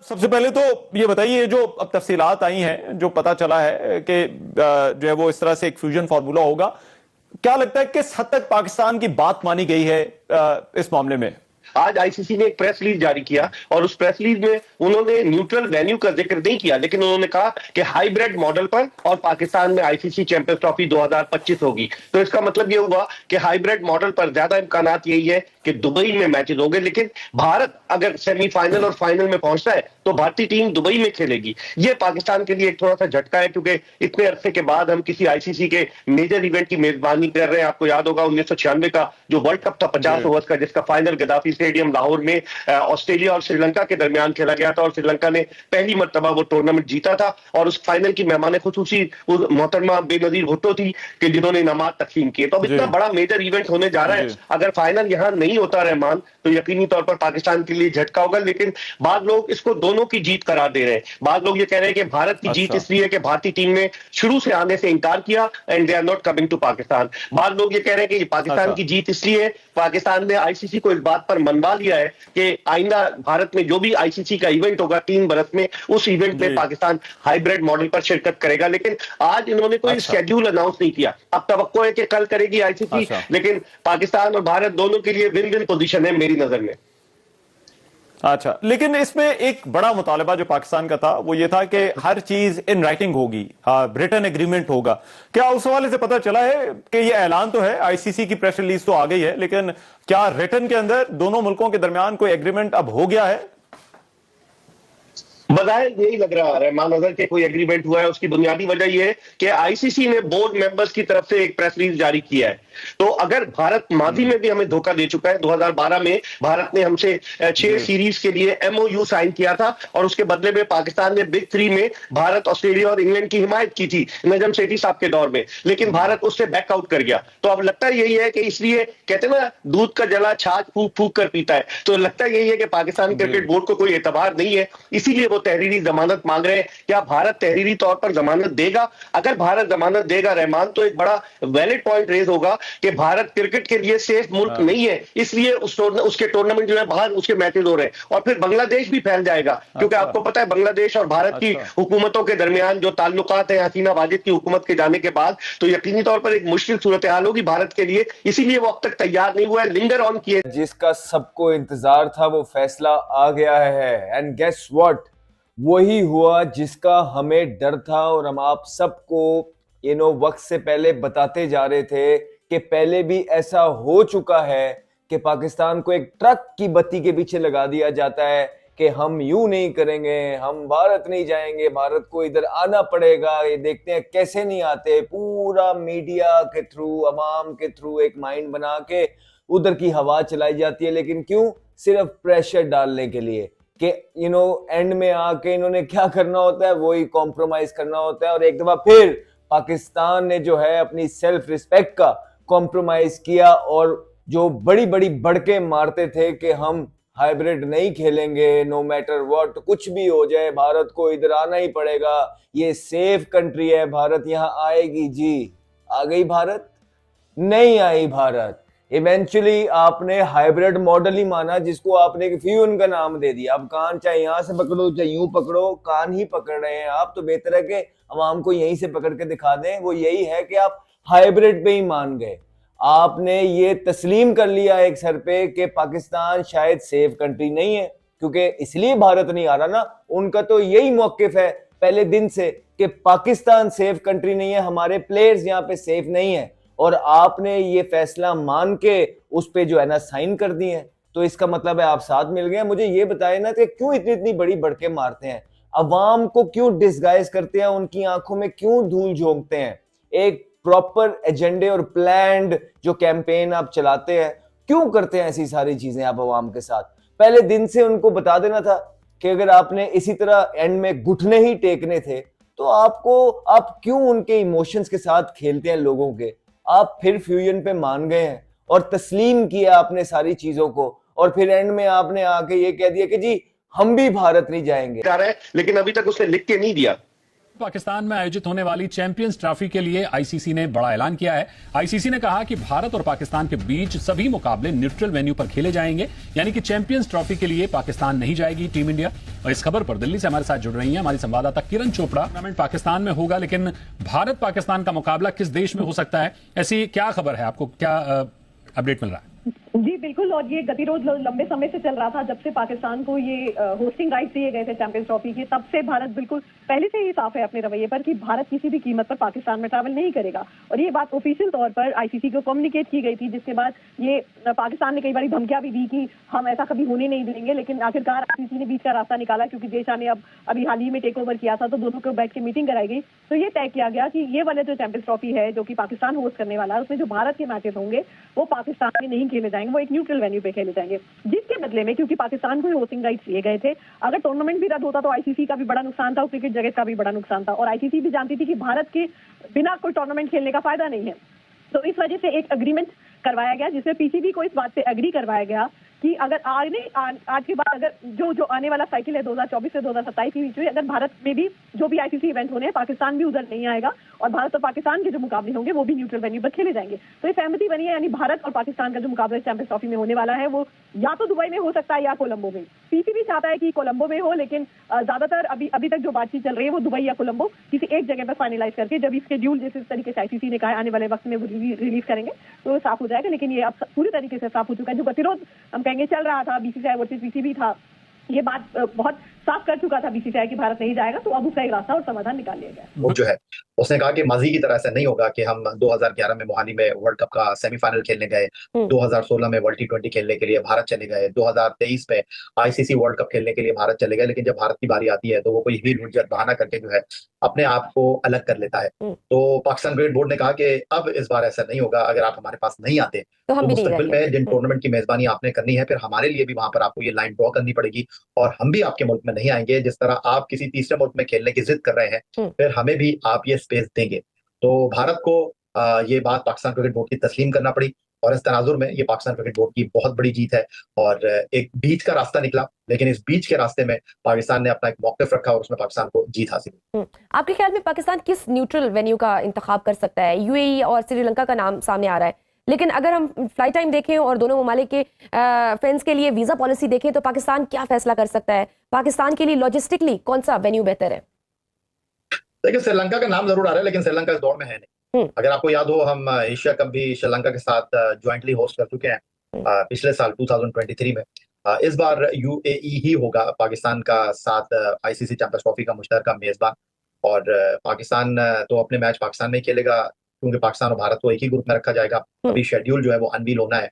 सबसे पहले तो ये बताइए, जो अब तफसीलात आई हैं, जो पता चला है कि जो है वो इस तरह से एक फ्यूजन फार्मूला होगा, क्या लगता है किस हद तक पाकिस्तान की बात मानी गई है इस मामले में? आज आईसीसी ने एक प्रेस रिलीज जारी किया और उस प्रेस रिलीज में उन्होंने न्यूट्रल वेन्यू का जिक्र नहीं किया, लेकिन उन्होंने कहा कि हाइब्रिड मॉडल पर और पाकिस्तान में आईसीसी चैंपियंस ट्रॉफी 2025 होगी। तो इसका मतलब ये हुआ कि हाइब्रिड मॉडल पर ज्यादा इम्कानात यही है कि दुबई में मैचेस होंगे, लेकिन भारत अगर सेमीफाइनल और फाइनल में पहुंचता है तो भारतीय टीम दुबई में खेलेगी। ये पाकिस्तान के लिए एक थोड़ा सा झटका है, क्योंकि इतने अरसे के बाद हम किसी आईसीसी के मेजर इवेंट की मेजबानी कर रहे हैं। आपको याद होगा 1996 का जो वर्ल्ड कप था 50 ओवर्स का, जिसका फाइनल गद्दाफी स्टेडियम लाहौर में ऑस्ट्रेलिया और श्रीलंका के दरमियान खेला गया था और श्रीलंका ने पहली मर्तबा वो टूर्नामेंट जीता था। और उस फाइनल की मेहमान खुसूसी मोहतरमा बेनजीर भुट्टो थी कि जिन्होंने इनामात तकसीम किए। तो अब इतना बड़ा मेजर इवेंट होने जा रहा है, अगर फाइनल यहां नहीं होता रहमान तो यकीनी तौर पर पाकिस्तान के लिए झटका होगा। लेकिन बाद लोग इसको दोनों की जीत करार दे रहे हैं। बाद लोग ये कह रहे हैं कि भारत की जीत इसलिए कि भारतीय टीम ने शुरू से आने से इनकार किया and they are not coming to Pakistan. बाद लोग ये कह रहे हैं कि पाकिस्तान की जीत इसलिए पाकिस्तान ने आईसीसी को इस बात पर मनवा लिया है कि आइंदा भारत में जो भी आईसीसी का इवेंट होगा 3 बरस में, उस इवेंट में पाकिस्तान हाइब्रिड मॉडल पर शिरकत करेगा। लेकिन आज इन्होंने कोई स्केड्यूल अनाउंस नहीं किया। अब तवक्को है कि कल करेगी आईसीसी, लेकिन पाकिस्तान और भारत दोनों के लिए विन विन पोजीशन है मेरी नजर में। अच्छा, लेकिन इसमें एक बड़ा मुतालबा जो पाकिस्तान का था वो ये था कि हर चीज इन राइटिंग होगी, रिटन एग्रीमेंट होगा। क्या उस हवाले से पता चला है कि ये ऐलान तो है, आईसीसी की प्रेस रिलीज तो आ गई है, लेकिन क्या रिटन के अंदर दोनों मुल्कों के दरमियान कोई एग्रीमेंट अब हो गया है? बजाय यही लग रहा है रहमान अजहर के कोई एग्रीमेंट हुआ है। उसकी बुनियादी वजह यह है कि आईसीसी ने बोर्ड मेंबर्स की तरफ से एक प्रेस रिलीज जारी किया है। तो अगर भारत माजी में भी हमें धोखा दे चुका है, 2012 में भारत ने हमसे 6 सीरीज के लिए एमओयू साइन किया था और उसके बदले में पाकिस्तान ने बिग 3 में भारत, ऑस्ट्रेलिया और इंग्लैंड की हिमायत की थी नजम सेठी साहब के दौर में, लेकिन भारत उससे बैकआउट कर गया। तो अब लगता यही है कि इसलिए कहते हैं ना, दूध का जला छाछ फूक फूक कर पीता है। तो लगता यही है कि पाकिस्तान क्रिकेट बोर्ड को कोई एतबार नहीं है, इसीलिए वो तहरीरी जमानत मांग रहे हैं। क्या भारत तहरीरी तौर पर जमानत देगा? अगर भारत जमानत देगा रहमान, तो एक बड़ा वैलिड पॉइंट रेज होगा कि भारत क्रिकेट के लिए सेफ मुल्क नहीं है, इसलिए उसके टूर्नामेंट जो है बाहर उसके मैचेस हो रहे हैं। और फिर बांग्लादेश भी फैल जाएगा, क्योंकि आपको पता है बांग्लादेश और भारत की हुकूमतों के दरमियान जो ताल्लुकात है हसीना वाजिद की हुकूमत के जाने के बाद, तो यकीनी तौर पर एक मुश्किल सूरत हाल होगी भारत के लिए। इसीलिए वो अब तक तैयार नहीं हुआ है, लिंगर ऑन किए। जिसका सबको इंतजार था वो फैसला आ गया है, एंड गेस व्हाट, वही हुआ जिसका हमें डर था। और हम आप सबको वक्त से पहले बताते जा रहे थे कि पहले भी ऐसा हो चुका है कि पाकिस्तान को एक ट्रक की बत्ती के पीछे लगा दिया जाता है कि हम यूं नहीं करेंगे, हम भारत नहीं जाएंगे, भारत को इधर आना पड़ेगा, ये देखते हैं कैसे नहीं आते। पूरा मीडिया के थ्रू, अवाम के थ्रू एक माइंड बना के उधर की हवा चलाई जाती है। लेकिन क्यों? सिर्फ प्रेशर डालने के लिए कि एंड में आके इन्होंने क्या करना होता है, वही कॉम्प्रोमाइज करना होता है। और एक दफा फिर पाकिस्तान ने जो है अपनी सेल्फ रिस्पेक्ट का कॉम्प्रोमाइज किया और जो बड़ी बड़ी बड़के मारते थे कि हम हाइब्रिड नहीं खेलेंगे, नो मैटर व्हाट, कुछ भी हो जाए भारत को इधर आना ही पड़ेगा, ये सेफ कंट्री है, भारत यहाँ आएगी। जी, आ गई भारत? नहीं आई भारत। इवेंचुअली आपने हाइब्रिड मॉडल ही माना, जिसको आपने फ्यूजन का नाम दे दिया। अब कान चाहे यहां से पकड़ो चाहे यूं पकड़ो, कान ही पकड़ रहे हैं आप। तो बेहतर है कि अवाम को यहीं से पकड़ के दिखा दें। वो यही है कि आप हाइब्रिड पे ही मान गए, आपने ये तस्लीम कर लिया एक सर पे कि पाकिस्तान शायद सेफ कंट्री नहीं है, क्योंकि इसलिए भारत नहीं आ रहा ना। उनका तो यही मौकिफ है पहले दिन से कि पाकिस्तान सेफ कंट्री नहीं है, हमारे प्लेयर्स यहाँ पे सेफ नहीं है। और आपने ये फैसला मान के उस पे जो है ना साइन कर दिए हैं। तो इसका मतलब है आप साथ मिल गए। मुझे ये बताए ना कि क्यों इतनी इतनी बड़ी बड़के मारते हैं, अवाम को क्यों डिसगाइज करते हैं, उनकी आंखों में क्यों धूल झोंकते हैं। एक प्रॉपर एजेंडे और प्लान्ड जो कैंपेन आप चलाते हैं, क्यों करते हैं ऐसी सारी चीजें आप अवाम के साथ? पहले दिन से उनको बता देना था कि अगर आपने इसी तरह एंड में घुटने ही टेकने थे तो आप क्यों उनके इमोशंस के साथ खेलते हैं लोगों के। आप फिर फ्यूजन पे मान गए हैं और तस्लीम किया आपने सारी चीजों को, और फिर एंड में आपने आके ये कह दिया कि जी हम भी भारत नहीं जाएंगे। लेकिन अभी तक उसने लिख के नहीं दिया। पाकिस्तान में आयोजित होने वाली चैंपियंस ट्रॉफी के लिए आईसीसी ने बड़ा ऐलान किया है। आईसीसी ने कहा कि भारत और पाकिस्तान के बीच सभी मुकाबले न्यूट्रल वेन्यू पर खेले जाएंगे, यानी कि चैंपियंस ट्रॉफी के लिए पाकिस्तान नहीं जाएगी टीम इंडिया। और इस खबर पर दिल्ली से हमारे साथ जुड़ रही हैं हमारी संवाददाता किरण चोपड़ा। टूर्नामेंट पाकिस्तान में होगा, लेकिन भारत पाकिस्तान का मुकाबला किस देश में हो सकता है, ऐसी क्या खबर है, आपको क्या अपडेट मिल रहा है? जी बिल्कुल, और ये गतिरोध लंबे समय से चल रहा था। जब से पाकिस्तान को ये होस्टिंग राइट दिए गए थे चैंपियंस ट्रॉफी के, तब से भारत बिल्कुल पहले से ही साफ है अपने रवैये पर कि भारत किसी भी कीमत पर पाकिस्तान में ट्रैवल नहीं करेगा। और ये बात ऑफिशियल तौर पर आईसीसी को कम्युनिकेट की गई थी, जिसके बाद ये पाकिस्तान ने कई बार धमकियां भी दी कि हम ऐसा कभी होने नहीं देंगे। लेकिन आखिरकार आईसीसी ने बीच का रास्ता निकाला, क्योंकि देशा ने अभी हाल ही में टेक ओवर किया था, तो दोनों को बैठ के मीटिंग कराई गई। तो ये तय किया गया कि ये वाले जो चैंपियंस ट्रॉफी है, जो कि पाकिस्तान होस्ट करने वाला है, उसमें जो भारत के मैचेस होंगे वो पाकिस्तान में नहीं खेले जाएंगे, वो एक न्यूट्रल वेन्यू पे खेले जाएंगे। जिसके बदले में, क्योंकि पाकिस्तान को होस्टिंग राइट्स दिए गए थे, अगर टूर्नामेंट भी रद्द होता तो आईसीसी का भी बड़ा नुकसान था और क्रिकेट जगत का भी बड़ा नुकसान था। और आईसीसी भी जानती थी कि भारत के बिना कोई टूर्नामेंट खेलने का फायदा नहीं है। तो इस वजह से एक एग्रीमेंट करवाया गया, जिसमें पीसीबी को इस बात पे एग्री करवाया गया कि अगर आज के बाद अगर जो आने वाला साइकिल है 2024 से 2027 के बीच में, अगर भारत में भी जो भी आईसीसी इवेंट होने हैं, पाकिस्तान भी उधर नहीं आएगा और भारत और पाकिस्तान के जो मुकाबले होंगे वो भी न्यूट्रल वेन्यू पर खेले जाएंगे। तो ये सहमति बनी है, यानी भारत और पाकिस्तान का जो मुकाबला चैंपियंस ट्रॉफी में होने वाला है वो या तो दुबई में हो सकता है या कोलंबो में। पीसीबी चाहता है कि कोलंबो में हो, लेकिन ज्यादातर अभी तक जो बातचीत चल रही है वो दुबई या कोलंबो किसी एक जगह पर फाइनलाइज करके, जब स्केड्यूल जिस तरीके से आईसीसी ने कहा आने वाले वक्त में वो रिलीज करेंगे तो साफ हो जाएगा। लेकिन ये अब पूरी तरीके से साफ हो चुका है। जो गतिरोध हम कहेंगे चल रहा था, बीसीसीआई वर्सेस पीसीबी था, ये बात बहुत साफ कर चुका था बीसीसीआई कि भारत नहीं जाएगा, तो अब उसका एक रास्ता और समाधान निकाल लिया गया। वो जो है उसने कहा कि माजी की तरह ऐसा नहीं होगा कि हम 2011 में मोहाली में वर्ल्ड कप का सेमीफाइनल खेलने गए, 2016 में वर्ल्ड T20 खेलने के लिए भारत चले गए, 2023 में आईसीसी वर्ल्ड कप खेलने के लिए भारत चले गए, लेकिन जब भारत की बारी आती है तो वो कोई हील हुज्जत बहाना करके जो है अपने आप को अलग कर लेता है। तो पाकिस्तान क्रिकेट बोर्ड ने कहा कि अब इस बार ऐसा नहीं होगा, अगर आप हमारे पास नहीं आते तो मुस्तकबिल में जिन टूर्नामेंट की मेजबानी आपने करनी है, फिर हमारे लिए भी वहां पर आपको ये लाइन ड्रॉ करनी पड़ेगी और हम भी आपके मुल्क में नहीं आएंगे। जिस तरह आप किसी तीसरे मुल्क में खेलने की जिद कर रहे हैं, फिर हमें भी आप ये स्पेस देंगे। तो भारत को ये बात पाकिस्तान क्रिकेट बोर्ड की तस्लीम करना पड़ी और इस तनाजुर में ये पाकिस्तान क्रिकेट बोर्ड की बहुत बड़ी जीत है और एक बीच का रास्ता निकला। लेकिन इस बीच के रास्ते में पाकिस्तान ने अपना एक मौक़िफ़ रखा और उसमें पाकिस्तान को जीत हासिल हुई। आपके ख्याल में पाकिस्तान किस न्यूट्रल वेन्यू का इंतखाब कर सकता है? यूएई और श्रीलंका का नाम सामने आ रहा है, लेकिन अगर हम फ्लाइट टाइम देखें और दोनों ममालिक के फैंस के लिए वीजा पॉलिसी देखें तो पाकिस्तान क्या फैसला कर सकता है? पाकिस्तान के लिए लॉजिस्टिकली कौन सा वेन्यू बेहतर है? देखिए, श्रीलंका का नाम जरूर आ रहा है, लेकिन श्रीलंका इस दौर में है नहीं। अगर आपको याद हो, हम एशिया कप भी श्रीलंका के साथ ज्वाइंटली होस्ट कर चुके हैं पिछले साल 2023 में। इस बार यूएई ही होगा पाकिस्तान का साथ आईसीसी चैंपियंस ट्रॉफी का मुश्तरका मेजबान। और पाकिस्तान तो अपने मैच पाकिस्तान में ही खेलेगा, क्योंकि पाकिस्तान और भारत को एक ही ग्रुप में रखा जाएगा। अभी शेड्यूल जो है वो अनवील होना है,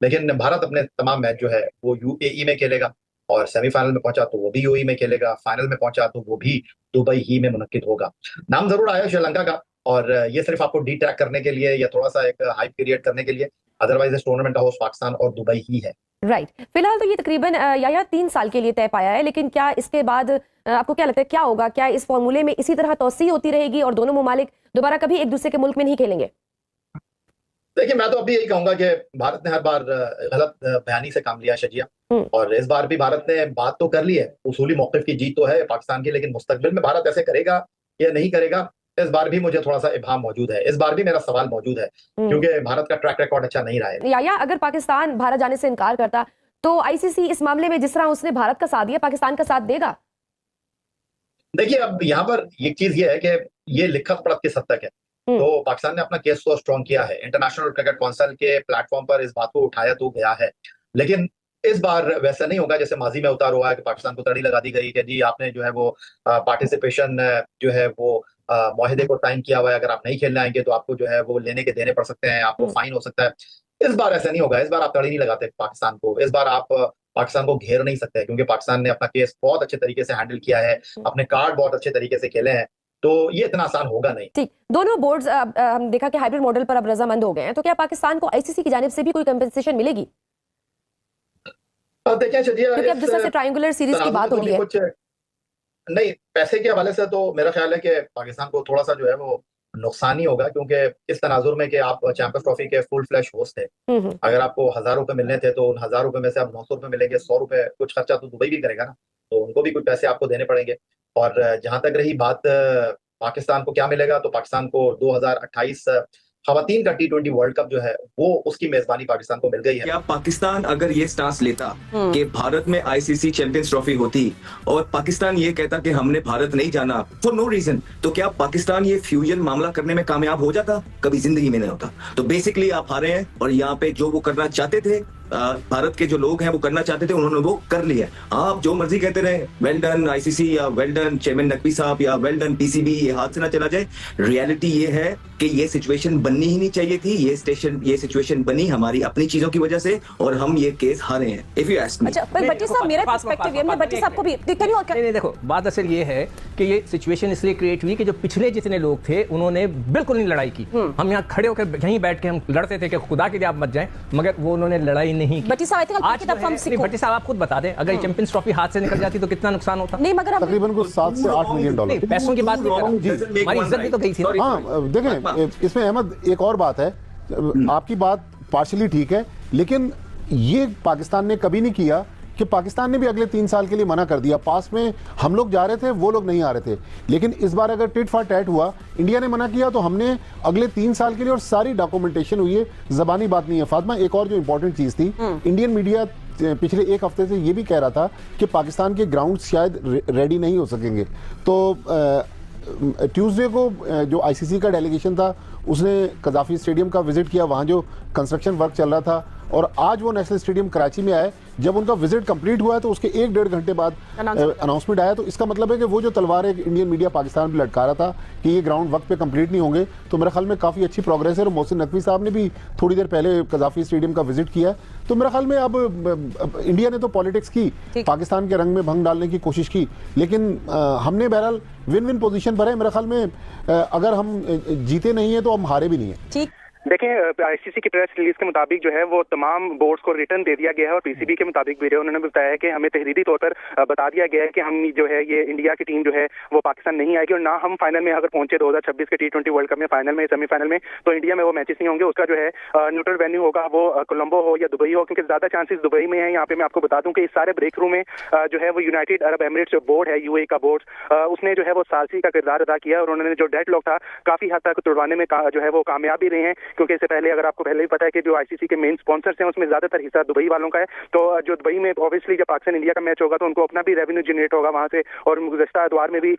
लेकिन भारत अपने तमाम मैच जो है वो यूएई में खेलेगा और सेमीफाइनल में पहुंचा तो वो भी यूएई में खेलेगा, फाइनल में पहुंचा तो वो भी दुबई ही में मुनक्किद होगा। नाम जरूर आया श्रीलंका का, और ये सिर्फ आपको डी ट्रैक करने के लिए या थोड़ा सा एक हाइप क्रिएट करने के लिए, अदरवाइज इस टूर्नामेंट का होस्ट पाकिस्तान और दुबई ही है। राइट। फिलहाल तो ये तकरीबन या 3 साल के लिए तय पाया है, लेकिन क्या इसके बाद आपको क्या लगता है क्या होगा? क्या इस फॉर्मूले में इसी तरह तौसीह होती रहेगी और दोनों ममालिक दोबारा कभी एक दूसरे के मुल्क में नहीं खेलेंगे? देखिए, मैं तो अभी यही कहूंगा कि भारत ने हर बार गलत बयानी से काम लिया शजिया, और इस बार भी भारत ने बात तो कर ली है, उसूली मौक़िफ़ की जीत तो है पाकिस्तान की, लेकिन मुस्तकबिल में भारत ऐसे करेगा या नहीं करेगा, इस बार भी मुझे थोड़ा सा इब्हाम मौजूद है। इस बार भी मेरा सवाल मौजूद है, क्योंकि भारत का ट्रैक रिकॉर्ड अच्छा नहीं रहा है। या अगर पाकिस्तान भारत जाने से इनकार करता तो आईसीसी इस मामले में जिस तरह उसने भारत का साथ दिया, पाकिस्तान का साथ देगा? देखिए, अब यहाँ पर एक चीज ये है कि ये लिखत पढ़त किस हद तक है। तो पाकिस्तान ने अपना केस तो स्ट्रॉन्ग किया है, इंटरनेशनल क्रिकेट काउंसिल के प्लेटफॉर्म पर इस बात को उठाया तो गया है, लेकिन इस बार वैसा नहीं होगा जैसे माजी में उतार हुआ है कि पाकिस्तान को तड़ी लगा दी गई कि जी आपने जो है वो पार्टिसिपेशन जो है वो मुआहिदे को साइन किया हुआ है, अगर आप नहीं खेलने आएंगे तो आपको जो है वो लेने के देने पड़ सकते हैं, आपको फाइन हो सकता है। इस बार ऐसा नहीं होगा, इस बार आप तड़ी नहीं लगाते पाकिस्तान को, इस बार आप पाकिस्तान को घेर नहीं सकते, क्योंकि पाकिस्तान ने अपना केस बहुत अच्छे तरीके से हैंडल किया है, अपने कार्ड बहुत अच्छे तरीके से खेले हैं, तो ये इतना आसान होगा नहीं। ठीक, दोनों बोर्ड्स हम देखा कि हाइब्रिड मॉडल पर अब रजामंद हो गए हैं, तो क्या पाकिस्तान को आईसीसी की जानिब से भी कोई कंपनसेशन मिलेगी? देखिए शजिया, क्योंकि अब जिस तरह से ट्रायंगुलर सीरीज की बात हो रही है, कुछ नहीं, पैसे के हवाले से तो मेरा ख्याल है कि पाकिस्तान को थोड़ा सा जो है वो नुकसान ही होगा, क्योंकि इस तनाजुर में कि आप चैंपियंस ट्रॉफी के फुल फ्लैश होस्ट थे, अगर आपको 1000 रुपए मिलने थे तो उन 1000 रुपए में से अब 900 रुपए मिलेंगे, 100 रुपए कुछ खर्चा तो दुबई भी करेगा ना, तो उनको भी कुछ पैसे आपको देने पड़ेंगे। और जहां तक रही बात पाकिस्तान को क्या मिलेगा, तो पाकिस्तान को 2028 खवातीन का T20 वर्ल्ड कप जो है वो उसकी मेजबानी पाकिस्तान को मिल गई है। क्या पाकिस्तान अगर ये स्टांस लेता कि भारत में आईसीसी चैंपियंस ट्रॉफी होती और पाकिस्तान ये कहता कि हमने भारत नहीं जाना फॉर नो रीजन, तो क्या पाकिस्तान ये फ्यूजन मामला करने में कामयाब हो जाता? कभी जिंदगी में नहीं होता। तो बेसिकली आप हारे हैं और यहाँ पे जो वो करना चाहते थे, भारत के जो लोग हैं वो करना चाहते थे, उन्होंने वो कर लिया। आप जो मर्जी कहते रहे, वेल डन आईसीसी या वेल डन चेयरमैन नकवी साहब या वेल डन पीसीबी, ये हाथ से ना चला जाए। रियलिटी ये है कि ये सिचुएशन बननी ही नहीं चाहिए थी। ये सिचुएशन बनी हमारी अपनी चीजों की वजह से और हम ये केस हारे हैं। If you ask me. अच्छा, पर भट्टी साहब, मेरा पर्सपेक्टिव ये, मैं भट्टी साहब को भी नहीं, देखो बात असल ये है कि ये सिचुएशन इसलिए क्रिएट हुई कि जो पिछले जितने लोग थे उन्होंने बिल्कुल नहीं लड़ाई की। हम यहाँ खड़े होकर यहीं बैठ के हम लड़ते थे कि खुदा के लिए आप मत जाएं, मगर वो उन्होंने लड़ाई नहीं की। भट्टी साहब, भट्टी साहब आप खुद बता दें, अगर चैंपियंस ट्रॉफी हाथ से निकल जाती तो कितना नुकसान होता? नहीं, मगर तकरीबन कुछ 7 से 8 मिलियन डॉलर पैसों की बात नहीं कर रहा, हमारी इज्जत भी तो गई थी। हाँ देखें, इसमें अहमद एक और बात है, आपकी बात पार्शली ठीक है, लेकिन ये पाकिस्तान ने कभी नहीं किया कि पाकिस्तान ने भी अगले 3 साल के लिए मना कर दिया। पास में हम लोग जा रहे थे, वो लोग नहीं आ रहे थे, लेकिन इस बार अगर टिट फॉर टैट हुआ, इंडिया ने मना किया तो हमने अगले 3 साल के लिए, और सारी डॉक्यूमेंटेशन हुई है, जबानी बात नहीं है। फातिमा, एक और जो इंपॉर्टेंट चीज थी, इंडियन मीडिया पिछले 1 हफ्ते से ये भी कह रहा था कि पाकिस्तान के ग्राउंड शायद रेडी नहीं हो सकेंगे। तो ट्यूसडे को जो आईसीसी का डेलीगेशन था उसने कजाफी स्टेडियम का विजिट किया, वहाँ जो कंस्ट्रक्शन वर्क चल रहा था, और आज वो नेशनल स्टेडियम कराची में आए। जब उनका विजिट कंप्लीट हुआ है तो उसके 1-1.5 घंटे बाद अनाउंसमेंट आया। तो इसका मतलब है कि वो जो तलवार एक इंडियन मीडिया पाकिस्तान पे लटका रहा था कि ये ग्राउंड वक्त पे कंप्लीट नहीं होंगे, तो मेरे ख्याल में काफ़ी अच्छी प्रोग्रेस है। और मोहसिन नकवी साहब ने भी थोड़ी देर पहले कजाफी स्टेडियम का विजिट किया। तो मेरे ख्याल में अब इंडिया ने तो पॉलिटिक्स की, पाकिस्तान के रंग में भंग डालने की कोशिश की, लेकिन हमने बहरहाल विन विन पोजीशन पर है। मेरे ख्याल में अगर हम जीते नहीं है तो हम हारे भी नहीं है। ठीक, देखें, आईसीसी की प्रेस रिलीज के मुताबिक जो है वो तमाम बोर्ड्स को रिटर्न दे दिया गया है और पीसीबी के मुताबिक भी उन्होंने बताया कि हमें तहरीरी तौर पर बता दिया गया है कि हम जो है ये इंडिया की टीम जो है वो पाकिस्तान नहीं आएगी, और ना हम फाइनल में अगर पहुंचे 2026 के T20 वर्ल्ड कप में फाइनल में, सेमीफाइनल में, तो इंडिया में वो मैचेस नहीं होंगे। उसका जो है न्यूट्रल वेन्यू होगा वो कोलंबो हो या दुबई हो, क्योंकि ज्यादा चांसेस दुबई में है। यहाँ पे मैं आपको बता दूं कि इस सारे ब्रेक थ्रू में जो है वो यूनाइटेड अरब एमिरेट्स जो बोर्ड है, यूएई का बोर्ड, उसने जो है वो सालसी का किरदार अदा किया और उन्होंने जो डेडलॉक था काफी हद तक तोड़वाने में जो है वो कामयाब भी रहे हैं। क्योंकि इससे पहले, अगर आपको पहले ही पता है कि जो आईसीसी के मेन स्पॉन्सर्स हैं उसमें ज्यादातर हिस्सा दुबई वालों का है, तो जो दुबई में ऑब्वियसली जब पाकिस्तान इंडिया का मैच होगा तो उनको अपना भी रेवेन्यू जनरेट होगा वहां से, और गुज़श्ता अतवार में भी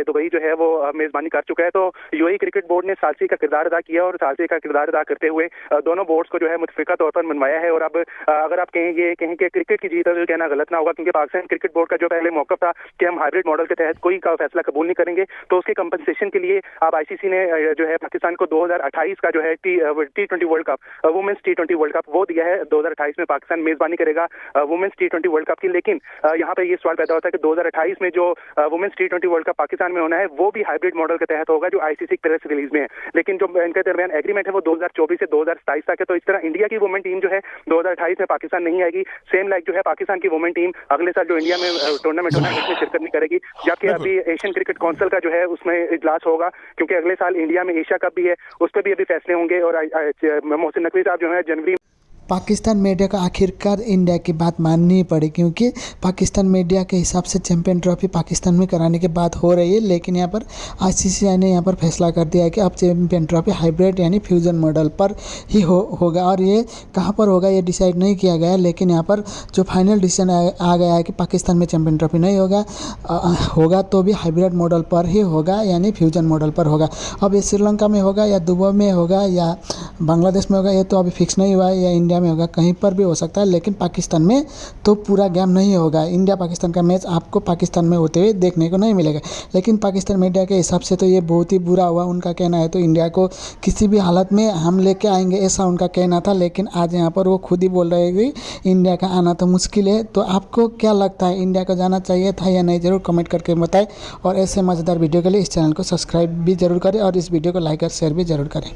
दुबई जो है वो मेजबानी कर चुका है। तो यूएई क्रिकेट बोर्ड ने सालसी का किरदार अदा किया और सालसी का किरदार अदा करते हुए दोनों बोर्ड्स को जो है मुतफिका तौर पर मनवाया है। और अब अगर आप कहें कि क्रिकेट की जीत है तो कहना गलत ना होगा, क्योंकि पाकिस्तान क्रिकेट बोर्ड का जो पहले मौक़िफ़ था कि हम हाइब्रिड मॉडल के तहत कोई का फैसला कबूल नहीं करेंगे, तो उसके कंपनसेशन के लिए अब आईसीसी ने जो है पाकिस्तान को 2028 का जो है T20 world cup, women's T20 world cup वो दिया है। 2028 में पाकिस्तान मेजबानी करेगा वुमेन्स T20 वर्ल्ड कप की। लेकिन यहाँ पे ये सवाल पैदा होता है कि 2028 में जो women's T20 world cup Pakistan में होना है वो भी हाइब्रिड मॉडल के तहत होगा जो आईसीसी प्रेस रिलीज में है, लेकिन जो इनके दरमियान एग्रीमेंट है वो 2024 से 2027 तक है। तो इस तरह इंडिया की वुमेन टीम जो है 2028 में पाकिस्तान नहीं आएगी। सेम लाइक जो है पाकिस्तान की वुमेन टीम अगले साल जो इंडिया में टूर्नामेंट होना है उसमें शिरकत नहीं करेगी, जबकि अभी एशियन क्रिकेट काउंसिल का जो है उसमें इजलास होगा, क्योंकि अगले साल इंडिया में एशिया कप भी है, उस पर भी अभी फैसले होंगे। और मोहसिन नकवी साहब जो है जनवरी पाकिस्तान मीडिया को आखिरकार इंडिया की बात माननी पड़ी, क्योंकि पाकिस्तान मीडिया के हिसाब से चैंपियन ट्रॉफी पाकिस्तान में कराने की बात हो रही है, लेकिन यहाँ पर आईसीसी ने यहाँ पर फैसला कर दिया है कि अब चैंपियन ट्रॉफी हाइब्रिड यानी फ्यूजन मॉडल पर ही होगा। और ये कहाँ पर होगा ये डिसाइड नहीं किया गया है, लेकिन यहाँ पर जो फाइनल डिसीजन आ गया है कि पाकिस्तान में चैंपियन ट्रॉफी नहीं होगा तो भी हाइब्रिड मॉडल पर ही होगा, यानी फ्यूजन मॉडल पर होगा। अब ये श्रीलंका में होगा या दुबई में होगा या बांग्लादेश में होगा, ये तो अभी फिक्स नहीं हुआ है, या इंडिया में होगा, कहीं पर भी हो सकता है। लेकिन पाकिस्तान में तो पूरा गेम नहीं होगा। इंडिया पाकिस्तान का मैच आपको पाकिस्तान में होते हुए देखने को नहीं मिलेगा। लेकिन पाकिस्तान मीडिया के हिसाब से तो ये बहुत ही बुरा हुआ। उनका कहना है तो इंडिया को किसी भी हालत में हम लेके आएंगे, ऐसा उनका कहना था। लेकिन आज यहाँ पर वो खुद ही बोल रहे हैं कि इंडिया का आना तो मुश्किल है। तो आपको क्या लगता है, इंडिया को जाना चाहिए था या नहीं, ज़रूर कमेंट करके बताएं। और ऐसे मज़ेदार वीडियो के लिए इस चैनल को सब्सक्राइब भी ज़रूर करें और इस वीडियो को लाइक और शेयर भी ज़रूर करें।